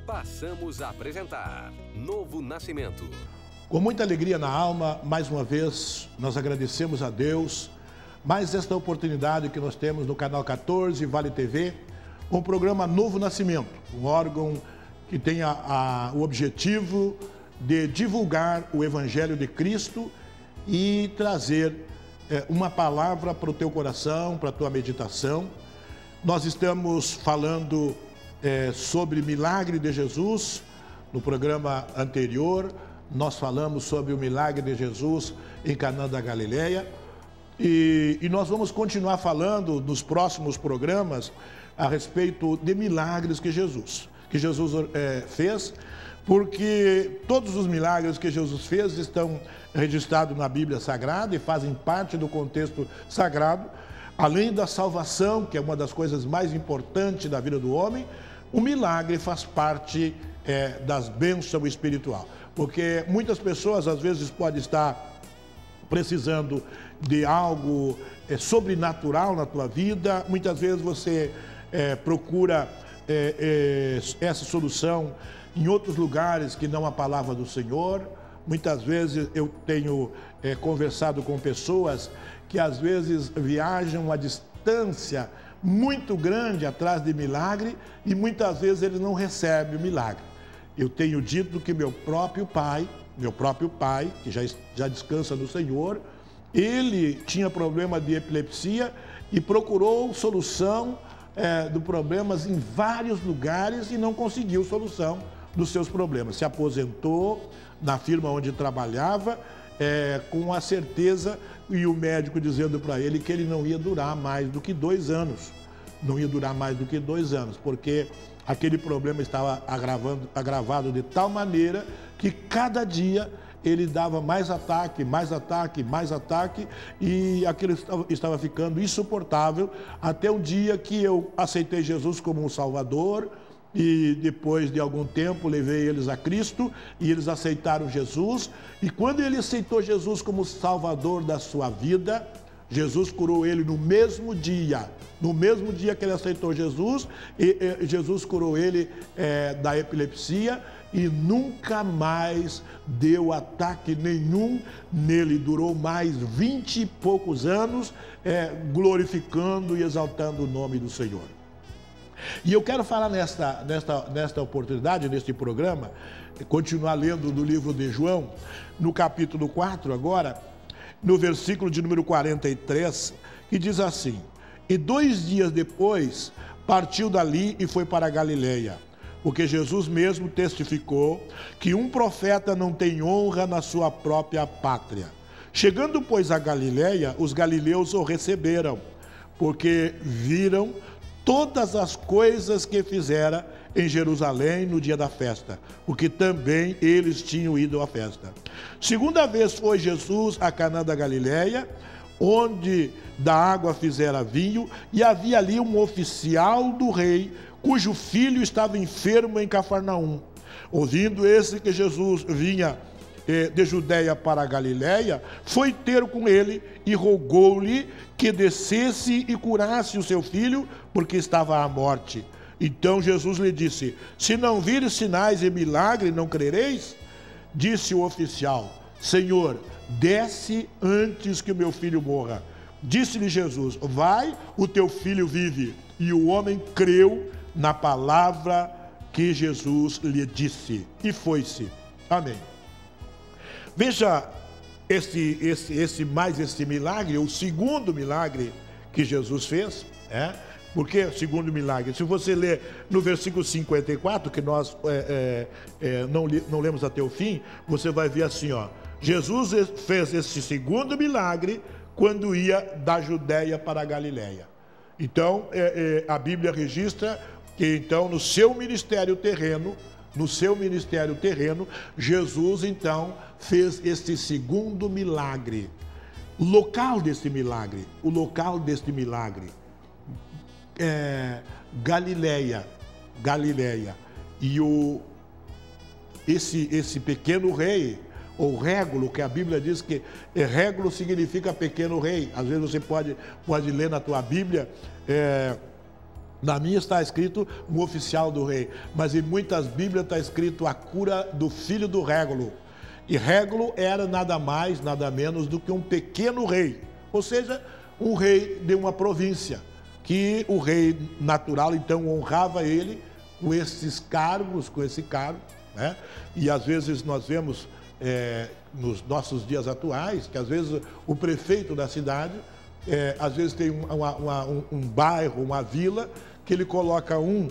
Passamos a apresentar Novo Nascimento. Com muita alegria na alma, mais uma vez, nós agradecemos a Deus mais esta oportunidade que nós temos no Canal 14, Vale TV, com o programa Novo Nascimento, um órgão que tem o objetivo de divulgar o Evangelho de Cristo e trazer uma palavra para o teu coração, para a tua meditação. Nós estamos falando sobre milagre de Jesus. No programa anterior, nós falamos sobre o milagre de Jesus em Caná da Galileia. E nós vamos continuar falando nos próximos programas a respeito de milagres que Jesus fez, porque todos os milagres que Jesus fez estão registrados na Bíblia Sagrada e fazem parte do contexto sagrado. Além da salvação, que é uma das coisas mais importantes da vida do homem, o milagre faz parte das bênçãos espirituais. Porque muitas pessoas às vezes podem estar precisando de algo sobrenatural na tua vida. Muitas vezes você procura essa solução em outros lugares que não a palavra do Senhor. Muitas vezes eu tenho conversado com pessoas que às vezes viajam a distância muito grande atrás de milagre e muitas vezes eles não recebem o milagre. Eu tenho dito que meu próprio pai, que já descansa no Senhor, ele tinha problema de epilepsia e procurou solução dos problemas em vários lugares e não conseguiu solução dos seus problemas. Se aposentou na firma onde trabalhava, com a certeza e o médico dizendo para ele que ele não ia durar mais do que 2 anos. Não ia durar mais do que 2 anos, porque aquele problema estava agravado de tal maneira que cada dia ele dava mais ataque, e aquilo estava ficando insuportável, até um dia que eu aceitei Jesus como um Salvador, e depois de algum tempo levei eles a Cristo, e eles aceitaram Jesus, e quando ele aceitou Jesus como Salvador da sua vida, Jesus curou ele no mesmo dia que ele aceitou Jesus, Jesus curou ele da epilepsia e nunca mais deu ataque nenhum nele. Durou mais 20 e poucos anos glorificando e exaltando o nome do Senhor. E eu quero falar nesta oportunidade, neste programa, continuar lendo do livro de João, no capítulo 4 agora, no versículo de número 43, que diz assim: E 2 dias depois, partiu dali e foi para a Galileia, porque Jesus mesmo testificou que um profeta não tem honra na sua própria pátria. Chegando, pois, à Galileia, os galileus o receberam, porque viram todas as coisas que fizera em Jerusalém no dia da festa, porque também eles tinham ido à festa. Segunda vez foi Jesus a Caná da Galileia, onde da água fizera vinho, e havia ali um oficial do rei, cujo filho estava enfermo em Cafarnaum. Ouvindo esse que Jesus vinha de Judeia para a Galileia, foi ter com ele e rogou-lhe que descesse e curasse o seu filho, porque estava à morte. Então Jesus lhe disse: Se não vires sinais e milagre, não crereis? Disse o oficial: Senhor, desce antes que o meu filho morra. Disse-lhe Jesus: Vai, o teu filho vive. E o homem creu na palavra que Jesus lhe disse, e foi-se. Amém. Veja esse milagre, o segundo milagre que Jesus fez, porque o segundo milagre, se você ler no versículo 54, que nós não lemos até o fim, você vai ver assim, Jesus fez esse segundo milagre quando ia da Judéia para a Galileia. Então, a Bíblia registra que então no seu ministério terreno, Jesus então fez este segundo milagre. O local deste milagre Galileia. E esse pequeno rei, ou Régulo, que a Bíblia diz que Régulo significa pequeno rei. Às vezes você pode ler na tua Bíblia, na minha está escrito um oficial do rei, mas em muitas Bíblias está escrito a cura do filho do Régulo. E Régulo era nada mais, nada menos do que um pequeno rei, ou seja, um rei de uma província, que o rei natural então honrava ele com esses cargos, com esse cargo, né? E às vezes nós vemos nos nossos dias atuais, que às vezes o prefeito da cidade, às vezes tem um bairro, uma vila, que ele coloca um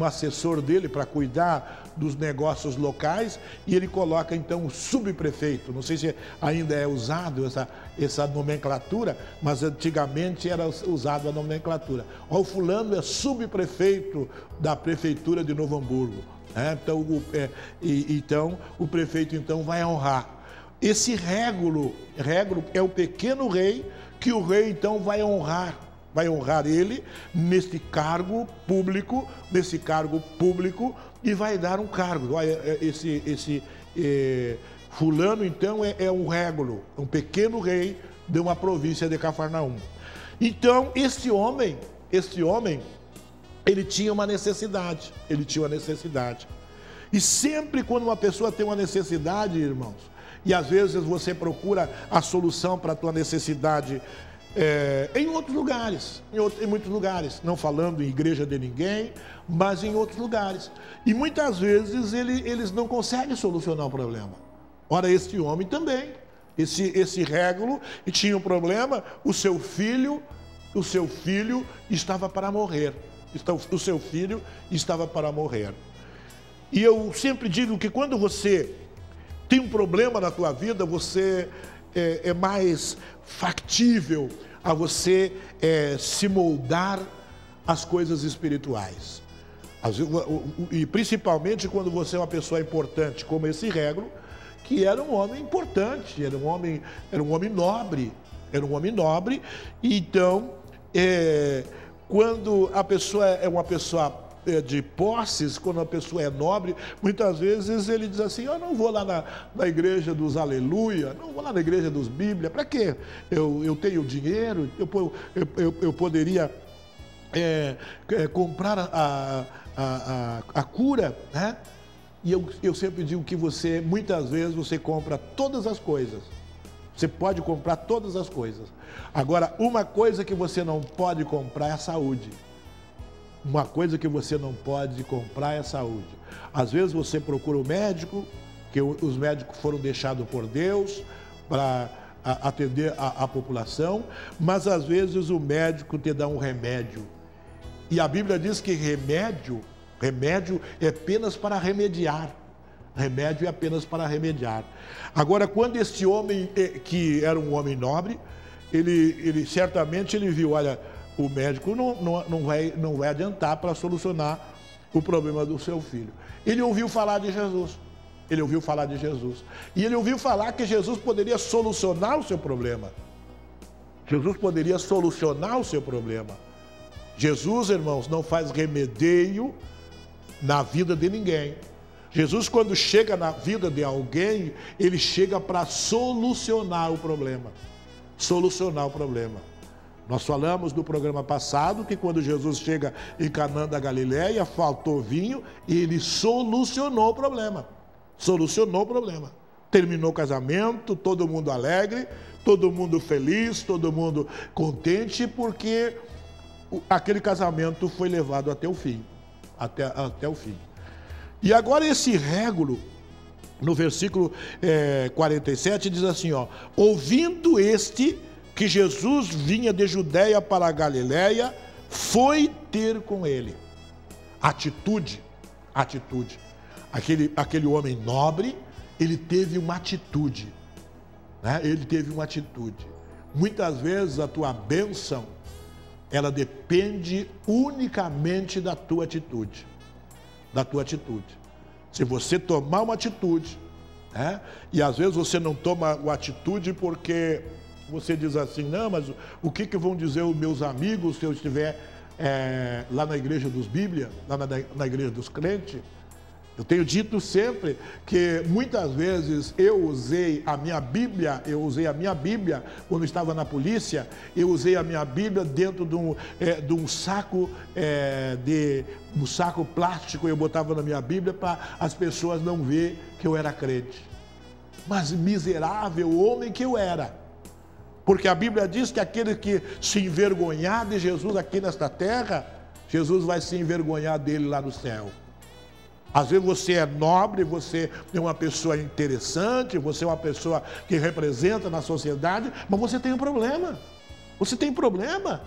assessor dele para cuidar dos negócios locais, e ele coloca então o subprefeito. Não sei se ainda é usado essa nomenclatura, mas antigamente era usado a nomenclatura. O fulano é subprefeito da prefeitura de Novo Hamburgo. Então o prefeito então vai honrar. Esse Régulo é o pequeno rei, que o rei então vai honrar ele nesse cargo público, e vai dar um cargo. Esse fulano então é um Régulo, um pequeno rei de uma província de Cafarnaum. Então esse homem, ele tinha uma necessidade. E sempre quando uma pessoa tem uma necessidade, irmãos, e às vezes você procura a solução para a tua necessidade em outros lugares, em muitos lugares, não falando em igreja de ninguém, mas em outros lugares. E muitas vezes eles não conseguem solucionar o problema. Ora, este homem também, esse Régulo, e tinha um problema, o seu filho estava para morrer. O seu filho estava para morrer. E eu sempre digo que quando você tem um problema na tua vida, você é mais factível a você se moldar às coisas espirituais. E principalmente quando você é uma pessoa importante, como esse Régulo, que era um homem importante, era um homem nobre, e então, quando a pessoa é uma pessoa de posses, quando a pessoa é nobre, muitas vezes ele diz assim: eu não vou lá na igreja dos aleluia, não vou lá na igreja dos Bíblia, para quê? Eu tenho dinheiro, eu poderia comprar a cura, né? E eu sempre digo que muitas vezes você compra todas as coisas. Você pode comprar todas as coisas. Agora, uma coisa que você não pode comprar é a saúde. Uma coisa que você não pode comprar é a saúde. Às vezes você procura o médico, que os médicos foram deixados por Deus para atender a população, mas às vezes o médico te dá um remédio. E a Bíblia diz que remédio é apenas para remediar. Remédio é apenas para remediar. Agora, quando esse homem, que era um homem nobre, ele certamente viu, olha, o médico não vai adiantar para solucionar o problema do seu filho. Ele ouviu falar de Jesus. E ele ouviu falar que Jesus poderia solucionar o seu problema. Jesus, irmãos, não faz remedeio na vida de ninguém. Jesus, quando chega na vida de alguém, ele chega para solucionar o problema. Nós falamos no programa passado que quando Jesus chega em Canaã da Galileia, faltou vinho e ele solucionou o problema. Terminou o casamento, todo mundo alegre, todo mundo feliz, todo mundo contente, porque aquele casamento foi levado até o fim. Até o fim. E agora esse Régulo, no versículo 47, diz assim, ó: ouvindo que Jesus vinha de Judeia para a Galileia, foi ter com ele. Atitude. Aquele homem nobre, ele teve uma atitude, né? Muitas vezes a tua bênção, ela depende unicamente da tua atitude. Se você tomar uma atitude, né? E às vezes você não toma a atitude porque você diz assim: não, mas o que vão dizer os meus amigos se eu estiver lá na igreja dos Bíblia, lá na igreja dos crentes, eu tenho dito sempre que muitas vezes eu usei a minha Bíblia quando estava na polícia, eu usei a minha Bíblia dentro de um saco um saco plástico, eu botava na minha Bíblia para as pessoas não ver que eu era crente. Mas miserável homem que eu era. Porque a Bíblia diz que aquele que se envergonhar de Jesus aqui nesta terra, Jesus vai se envergonhar dele lá no céu. Às vezes você é nobre, você é uma pessoa interessante, você é uma pessoa que representa na sociedade, mas você tem um problema. Você tem problema.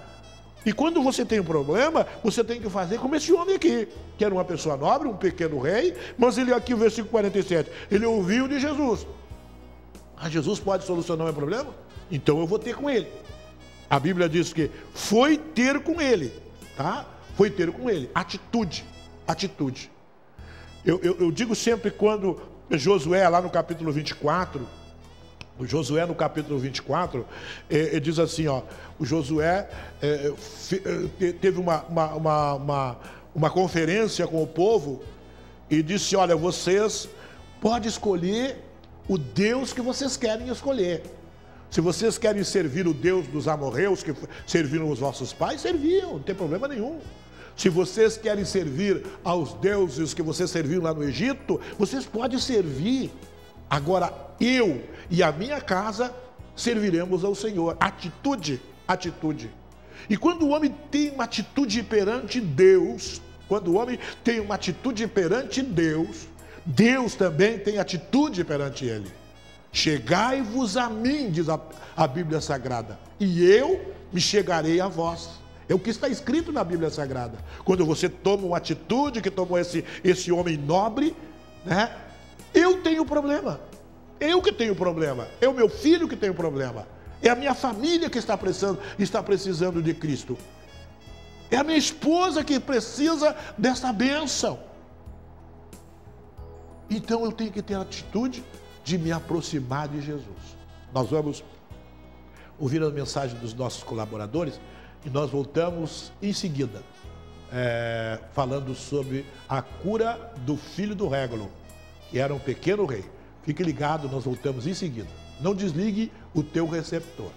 E quando você tem um problema, você tem que fazer como esse homem aqui, que era uma pessoa nobre, um pequeno rei, mas ele aqui, o versículo 47, ele ouviu de Jesus. Ah, Jesus pode solucionar o meu problema? Então eu vou ter com ele. A Bíblia diz que foi ter com ele, tá? Foi ter com ele. Atitude. Eu digo sempre quando Josué, lá no capítulo 24, o Josué no capítulo 24, ele diz assim, ó, o Josué teve uma conferência com o povo e disse, olha, vocês podem escolher o Deus que vocês querem escolher. Se vocês querem servir o Deus dos amorreus que serviram os vossos pais, serviam, não tem problema nenhum. Se vocês querem servir aos deuses que vocês serviram lá no Egito, vocês podem servir. Agora, eu e a minha casa serviremos ao Senhor. Atitude. E quando o homem tem uma atitude perante Deus, Deus também tem atitude perante ele. Chegai-vos a mim, diz a Bíblia Sagrada, e eu me chegarei a vós. É o que está escrito na Bíblia Sagrada. Quando você toma uma atitude que tomou esse homem nobre, né? Eu tenho problema. Eu que tenho problema. É o meu filho que tem problema. É a minha família que está precisando de Cristo. É a minha esposa que precisa dessa bênção. Então eu tenho que ter a atitude de me aproximar de Jesus. Nós vamos ouvir a mensagem dos nossos colaboradores e nós voltamos em seguida, falando sobre a cura do filho do Régulo, que era um pequeno rei. Fique ligado, nós voltamos em seguida. Não desligue o teu receptor.